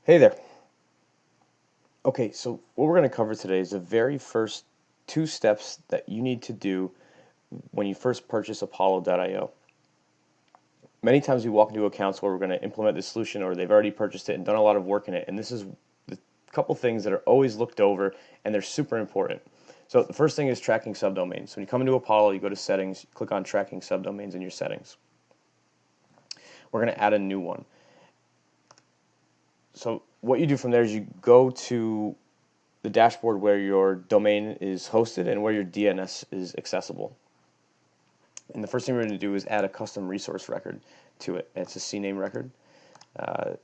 Hey there. Okay, so what we're going to cover today is the very first two steps that you need to do when you first purchase Apollo.io. Many times we walk into accounts where we're going to implement this solution or they've already purchased it and done a lot of work in it, and this is the couple things that are always looked over and they're super important. So the first thing is tracking subdomains. When you come into Apollo, you go to settings, click on tracking subdomains in your settings. We're going to add a new one. So what you do from there is you go to the dashboard where your domain is hosted and where your DNS is accessible. And the first thing we're going to do is add a custom resource record to it. It's a CNAME record.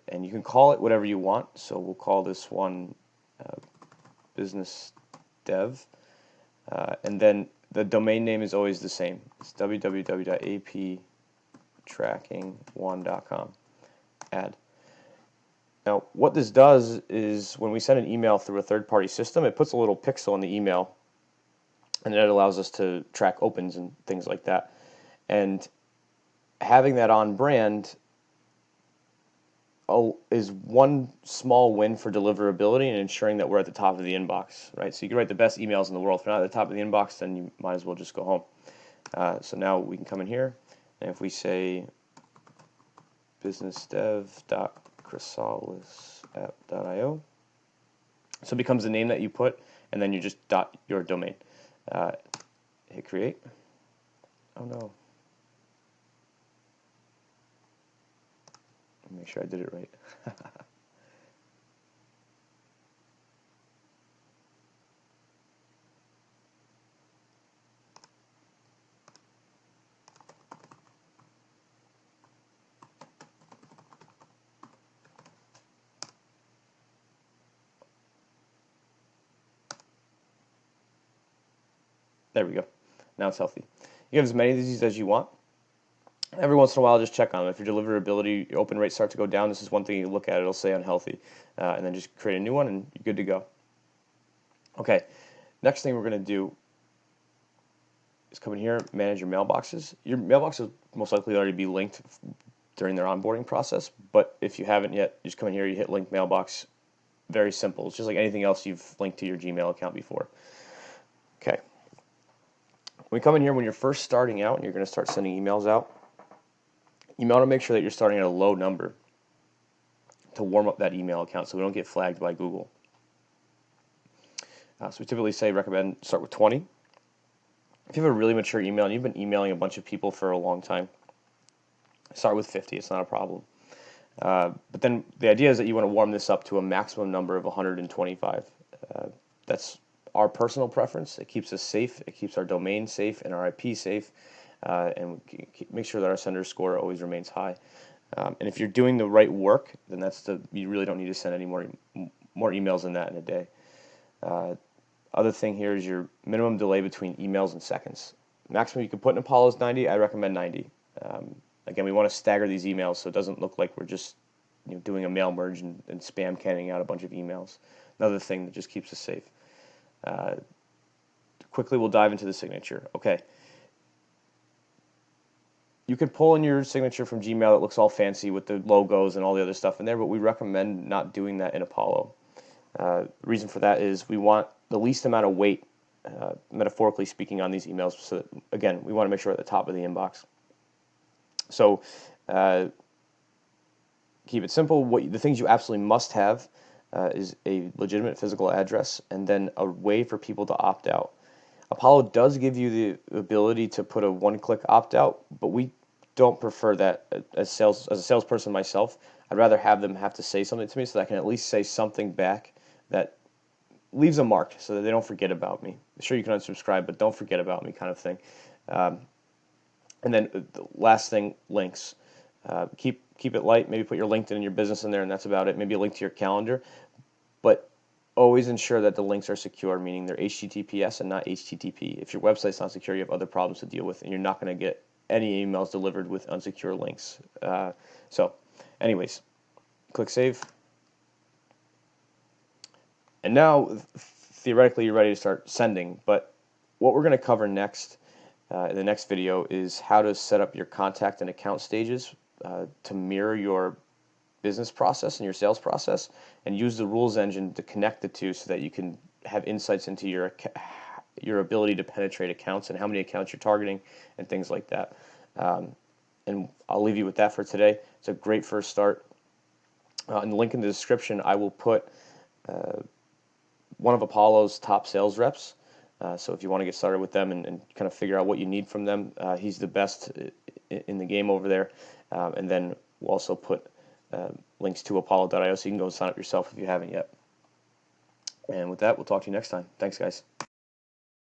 And you can call it whatever you want. So we'll call this one business dev. And then the domain name is always the same. It's www.aptracking1.com. Add. Now, what this does is when we send an email through a third-party system, it puts a little pixel in the email, and that allows us to track opens and things like that. And having that on brand is one small win for deliverability and ensuring that we're at the top of the inbox, right? So you can write the best emails in the world. If you're not at the top of the inbox, then you might as well just go home. So now we can come in here, and if we say businessdev.chrysalis.io, so it becomes the name that you put, and then you just dot your domain. Hit create. Oh no. Let me make sure I did it right. There we go. Now it's healthy. You have as many of these as you want. Every once in a while, just check on them. If your deliverability, your open rates start to go down, this is one thing you look at. It'll say unhealthy. And then just create a new one, and you're good to go. Okay, next thing we're going to do is come in here, manage your mailboxes. Your mailbox will most likely already be linked during their onboarding process, but if you haven't yet, you just come in here, you hit link mailbox. Very simple. It's just like anything else you've linked to your Gmail account before. Okay. When you come in here, when you're first starting out and you're going to start sending emails out, you want to make sure that you're starting at a low number to warm up that email account so we don't get flagged by Google. So we typically recommend start with 20. If you have a really mature email and you've been emailing a bunch of people for a long time, start with 50. It's not a problem. But then the idea is that you want to warm this up to a maximum number of 125. That's our personal preference. It keeps us safe. It keeps our domain safe and our IP safe. And make sure that our sender score always remains high. And if you're doing the right work, then you really don't need to send any more emails than that in a day. Other thing here is your minimum delay between emails and seconds. Maximum you can put in Apollo is 90. I recommend 90. Again, we want to stagger these emails so it doesn't look like we're just doing a mail merge and spam canning out a bunch of emails. Another thing that just keeps us safe. Quickly, we'll dive into the signature. Okay. You could pull in your signature from Gmail that looks all fancy with the logos and all the other stuff in there, but we recommend not doing that in Apollo. The reason for that is we want the least amount of weight, metaphorically speaking, on these emails. So that, again, we want to make sure we're at the top of the inbox. So keep it simple. The things you absolutely must have is a legitimate physical address and then a way for people to opt out. Apollo does give you the ability to put a one-click opt-out, but we don't prefer that as a salesperson myself. I'd rather have them have to say something to me so that I can at least say something back that leaves a mark so that they don't forget about me. Sure, you can unsubscribe, but don't forget about me kind of thing. And then the last thing, links. Keep it light. Maybe put your LinkedIn and your business in there, and that's about it. Maybe a link to your calendar. But always ensure that the links are secure, meaning they're HTTPS and not HTTP. If your website's not secure, you have other problems to deal with, and you're not going to get any emails delivered with unsecure links. So, anyways, click Save. And now, theoretically, you're ready to start sending. But what we're going to cover next in the next video is how to set up your contact and account stages to mirror your business process and your sales process, and use the rules engine to connect the two so that you can have insights into your ability to penetrate accounts and how many accounts you're targeting and things like that. And I'll leave you with that for today. It's a great first start. In the link in the description, I will put one of Apollo's top sales reps. So if you want to get started with them and kind of figure out what you need from them, he's the best in the game over there. And then we'll also put links to apollo.io so you can go sign up yourself if you haven't yet. And with that, we'll talk to you next time. Thanks, guys.